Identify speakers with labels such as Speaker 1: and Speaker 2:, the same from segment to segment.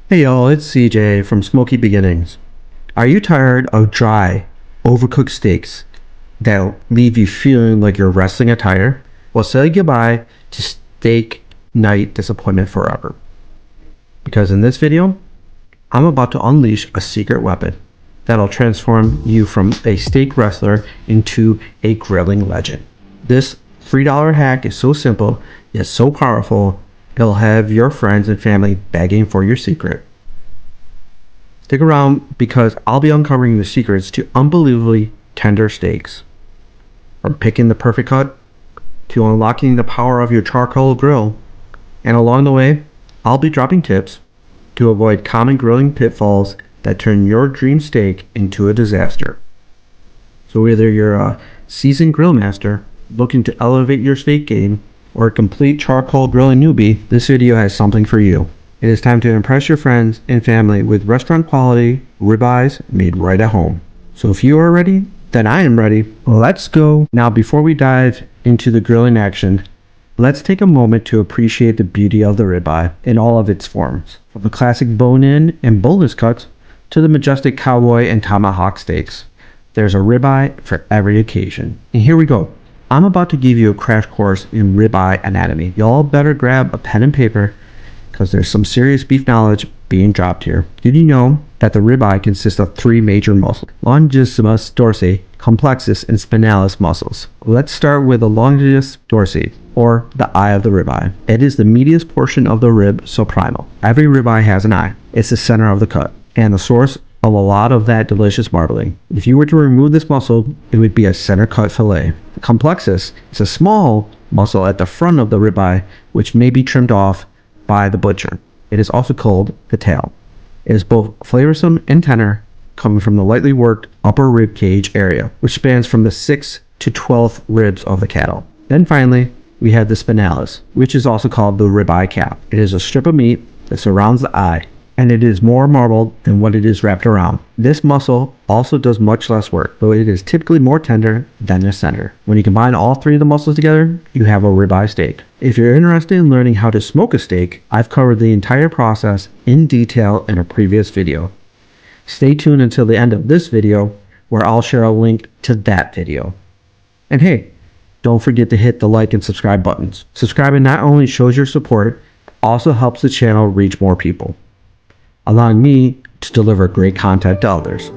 Speaker 1: Hey y'all, it's CJ from Smoky Beginnings. Are you tired of dry, overcooked steaks that leave you feeling like you're wrestling a tire? Well, say goodbye to steak night disappointment forever. Because in this video, I'm about to unleash a secret weapon that'll transform you from a steak wrestler into a grilling legend. This $3 hack is so simple, yet so powerful, it'll have your friends and family begging for your secret. Stick around because I'll be uncovering the secrets to unbelievably tender steaks. From picking the perfect cut to unlocking the power of your charcoal grill. And along the way, I'll be dropping tips to avoid common grilling pitfalls that turn your dream steak into a disaster. So whether you're a seasoned grill master looking to elevate your steak game or a complete charcoal grilling newbie, this video has something for you. It is time to impress your friends and family with restaurant quality ribeyes made right at home. So if you are ready, then I am ready. Let's go. Now before we dive into the grilling action, let's take a moment to appreciate the beauty of the ribeye in all of its forms. From the classic bone-in and boneless cuts to the majestic cowboy and tomahawk steaks. There's a ribeye for every occasion. And here we go. I'm about to give you a crash course in ribeye anatomy. Y'all better grab a pen and paper because there's some serious beef knowledge being dropped here. Did you know that the ribeye consists of three major muscles? Longissimus dorsi, complexus, and spinalis muscles. Let's start with the longissimus dorsi, or the eye of the ribeye. It is the medius portion of the rib suprimal. Every ribeye has an eye. It's the center of the cut, and the source of a lot of that delicious marbling. If you were to remove this muscle, it would be a center cut fillet. The complexus is a small muscle at the front of the ribeye, which may be trimmed off by the butcher. It is also called the tail. It is both flavorsome and tender, coming from the lightly worked upper rib cage area, which spans from the 6th to 12th ribs of the cattle. Then finally, we have the spinalis, which is also called the ribeye cap. It is a strip of meat that surrounds the eye, and it is more marbled than what it is wrapped around. This muscle also does much less work, though it is typically more tender than the center. When you combine all three of the muscles together, you have a ribeye steak. If you're interested in learning how to smoke a steak, I've covered the entire process in detail in a previous video. Stay tuned until the end of this video, where I'll share a link to that video. And hey, don't forget to hit the like and subscribe buttons. Subscribing not only shows your support, also helps the channel reach more people, allowing me to deliver great content to others.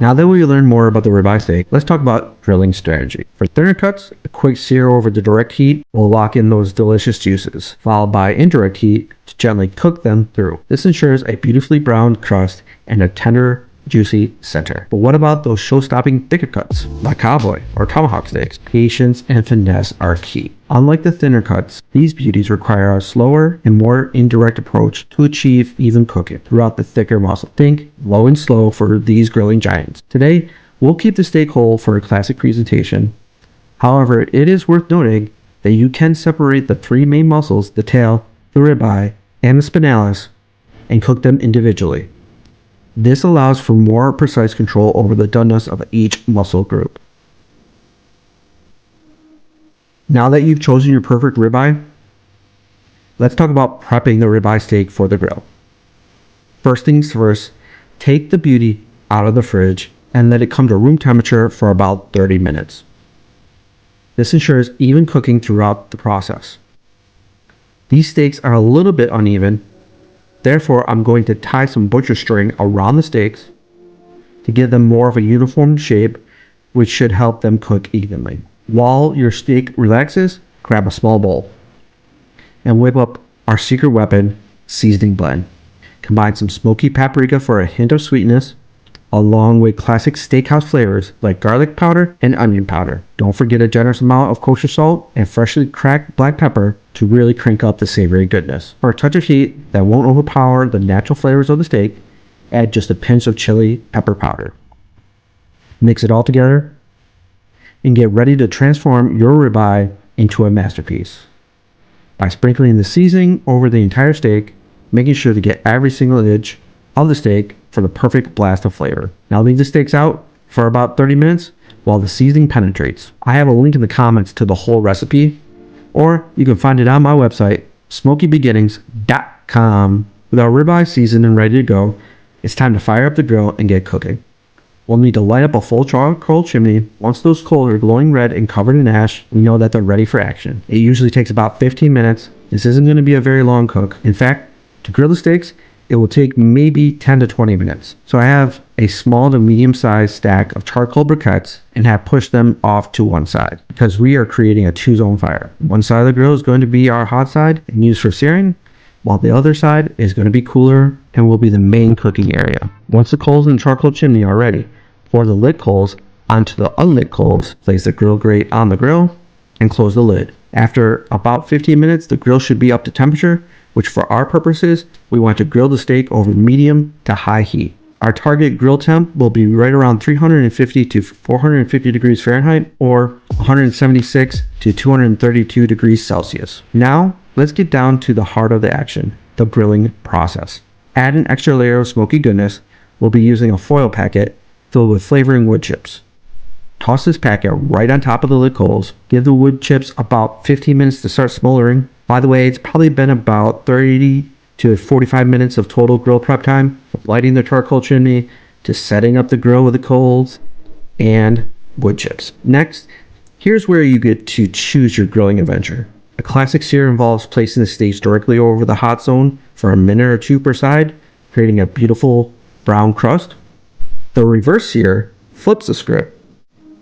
Speaker 1: Now that we learned more about the ribeye steak, let's talk about grilling strategy. For thinner cuts, a quick sear over the direct heat will lock in those delicious juices, followed by indirect heat to gently cook them through. This ensures a beautifully browned crust and a tender, juicy center. But what about those show-stopping thicker cuts, like cowboy or tomahawk steaks? Patience and finesse are key. Unlike the thinner cuts, these beauties require a slower and more indirect approach to achieve even cooking throughout the thicker muscle. Think low and slow for these grilling giants. Today, we'll keep the steak whole for a classic presentation. However, it is worth noting that you can separate the three main muscles, the tail, the ribeye, and the spinalis, and cook them individually. This allows for more precise control over the doneness of each muscle group. Now that you've chosen your perfect ribeye, let's talk about prepping the ribeye steak for the grill. First things first, take the beauty out of the fridge and let it come to room temperature for about 30 minutes. This ensures even cooking throughout the process. These steaks are a little bit uneven, therefore I'm going to tie some butcher string around the steaks to give them more of a uniform shape, which should help them cook evenly. While your steak relaxes, grab a small bowl and whip up our secret weapon, seasoning blend. Combine some smoky paprika for a hint of sweetness, along with classic steakhouse flavors like garlic powder and onion powder. Don't forget a generous amount of kosher salt and freshly cracked black pepper to really crank up the savory goodness. For a touch of heat that won't overpower the natural flavors of the steak, add just a pinch of chili pepper powder. Mix it all together and get ready to transform your ribeye into a masterpiece by sprinkling the seasoning over the entire steak, making sure to get every single inch of the steak for the perfect blast of flavor. Now leave the steaks out for about 30 minutes while the seasoning penetrates. I have a link in the comments to the whole recipe, or you can find it on my website, smokybeginnings.com. With our ribeye seasoned and ready to go, it's time to fire up the grill and get cooking. We'll need to light up a full charcoal chimney. Once those coals are glowing red and covered in ash, we know that they're ready for action. It usually takes about 15 minutes. This isn't going to be a very long cook. In fact, to grill the steaks, it will take maybe 10 to 20 minutes. So I have a small to medium sized stack of charcoal briquettes and have pushed them off to one side because we are creating a 2-zone fire. One side of the grill is going to be our hot side and used for searing, while the other side is going to be cooler and will be the main cooking area. Once the coals in the charcoal chimney are ready, pour the lit coals onto the unlit coals, place the grill grate on the grill, and close the lid. After about 15 minutes, the grill should be up to temperature, which for our purposes, we want to grill the steak over medium to high heat. Our target grill temp will be right around 350 to 450 degrees Fahrenheit or 176 to 232 degrees Celsius. Now, let's get down to the heart of the action, the grilling process. Add an extra layer of smoky goodness. We'll be using a foil packet filled with flavoring wood chips. Toss this packet right on top of the lit coals. Give the wood chips about 15 minutes to start smoldering. By the way, it's probably been about 30 to 45 minutes of total grill prep time, from lighting the charcoal chimney to setting up the grill with the coals and wood chips. Next, here's where you get to choose your grilling adventure. A classic sear involves placing the steaks directly over the hot zone for a minute or two per side, creating a beautiful brown crust. The reverse sear flips the script,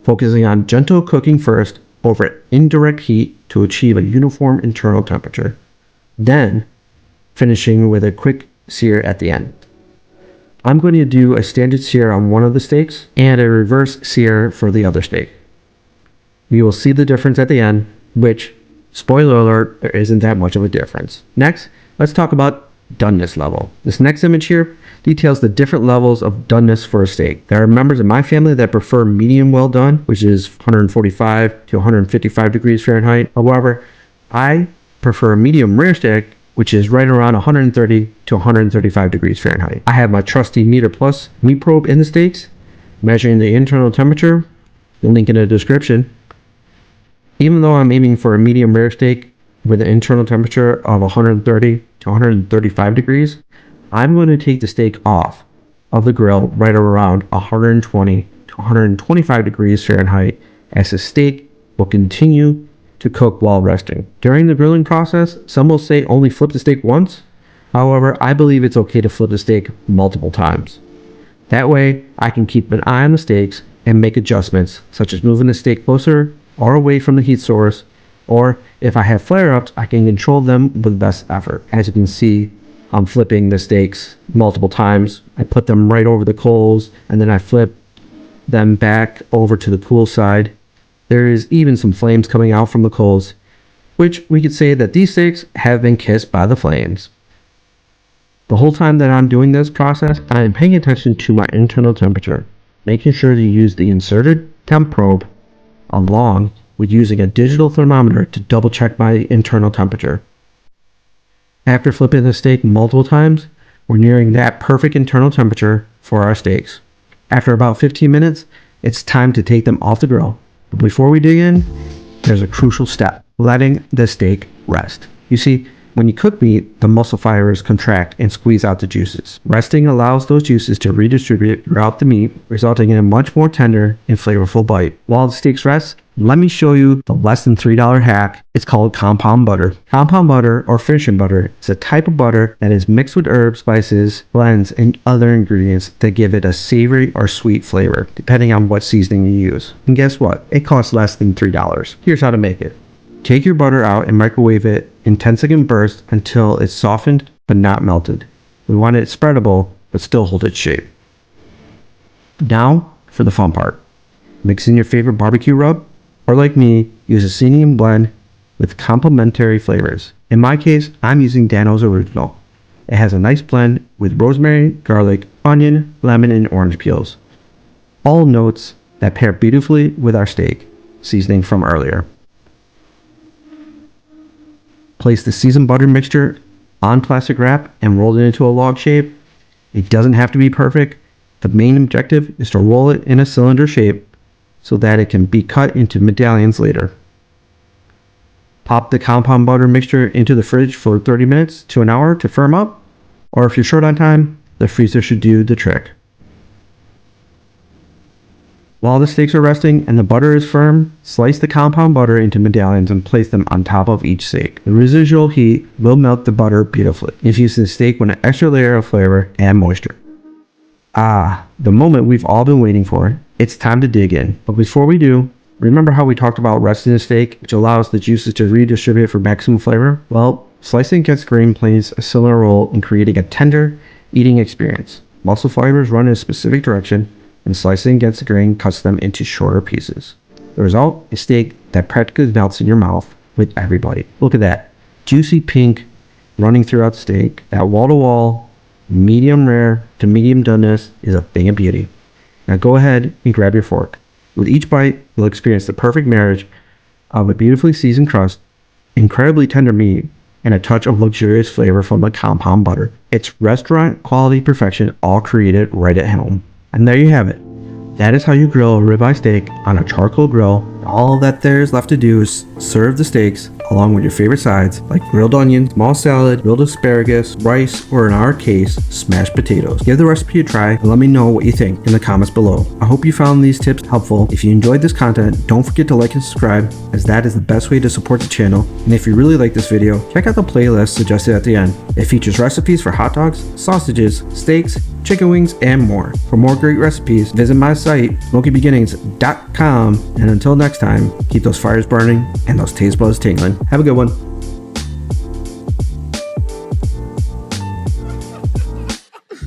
Speaker 1: focusing on gentle cooking first over indirect heat to achieve a uniform internal temperature, then finishing with a quick sear at the end. I'm going to do a standard sear on one of the steaks and a reverse sear for the other steak. We will see the difference at the end, which, spoiler alert, there isn't that much of a difference. Next, let's talk about doneness level. This next image here details the different levels of doneness for a steak. There are members of my family that prefer medium well done, which is 145 to 155 degrees Fahrenheit. However, I prefer a medium rare steak, which is right around 130 to 135 degrees Fahrenheit. I have my trusty Meter Plus meat probe in the steaks, measuring the internal temperature. The link in the description. Even though I'm aiming for a medium rare steak with an internal temperature of 130 to 135 degrees, I'm going to take the steak off of the grill right around 120 to 125 degrees Fahrenheit, as the steak will continue to cook while resting. During the grilling process, some will say only flip the steak once. However, I believe it's okay to flip the steak multiple times. That way, I can keep an eye on the steaks and make adjustments, such as moving the steak closer or away from the heat source, or if I have flare-ups, I can control them with best effort. As you can see, I'm flipping the steaks multiple times. I put them right over the coals, and then I flip them back over to the cool side. There is even some flames coming out from the coals, which we could say that these steaks have been kissed by the flames. The whole time that I'm doing this process, I am paying attention to my internal temperature, making sure to use the inserted temp probe along with using a digital thermometer to double check my internal temperature. After flipping the steak multiple times, we're nearing that perfect internal temperature for our steaks. After about 15 minutes, it's time to take them off the grill. But before we dig in, there's a crucial step: letting the steak rest. You see, when you cook meat, the muscle fibers contract and squeeze out the juices. Resting allows those juices to redistribute throughout the meat, resulting in a much more tender and flavorful bite. While the steaks rest, let me show you the less than $3 hack. It's called compound butter. Compound butter, or finishing butter, is a type of butter that is mixed with herbs, spices, blends, and other ingredients that give it a savory or sweet flavor, depending on what seasoning you use. And guess what? It costs less than $3. Here's how to make it. Take your butter out and microwave it in 10-second bursts until it's softened but not melted. We want it spreadable but still hold its shape. Now for the fun part. Mix in your favorite barbecue rub, or like me, use a seasoning blend with complementary flavors. In my case, I'm using Dano's Original. It has a nice blend with rosemary, garlic, onion, lemon, and orange peels. All notes that pair beautifully with our steak seasoning from earlier. Place the seasoned butter mixture on plastic wrap and roll it into a log shape. It doesn't have to be perfect. The main objective is to roll it in a cylinder shape so that it can be cut into medallions later. Pop the compound butter mixture into the fridge for 30 minutes to an hour to firm up, or if you're short on time, the freezer should do the trick. While the steaks are resting and the butter is firm, slice the compound butter into medallions and place them on top of each steak. The residual heat will melt the butter beautifully, infusing the steak with an extra layer of flavor and moisture. Ah, the moment we've all been waiting for. It's time to dig in. But before we do, remember how we talked about resting the steak, which allows the juices to redistribute for maximum flavor? Well, slicing against grain plays a similar role in creating a tender eating experience. Muscle fibers run in a specific direction, and slicing against the grain cuts them into shorter pieces. The result is steak that practically melts in your mouth with every bite. Look at that. Juicy pink running throughout the steak. That wall-to-wall, medium rare to medium doneness is a thing of beauty. Now go ahead and grab your fork. With each bite, you'll experience the perfect marriage of a beautifully seasoned crust, incredibly tender meat, and a touch of luxurious flavor from the compound butter. It's restaurant quality perfection, all created right at home. And there you have it. That is how you grill a ribeye steak on a charcoal grill. All that there is left to do is serve the steaks along with your favorite sides like grilled onions, small salad, grilled asparagus, rice, or in our case, smashed potatoes. Give the recipe a try and let me know what you think in the comments below. I hope you found these tips helpful. If you enjoyed this content, don't forget to like and subscribe, as that is the best way to support the channel. And if you really like this video, check out the playlist suggested at the end. It features recipes for hot dogs, sausages, steaks, chicken wings, and more. For more great recipes, visit my site, smokybeginnings.com. And until next time, keep those fires burning and those taste buds tingling. Have a good one.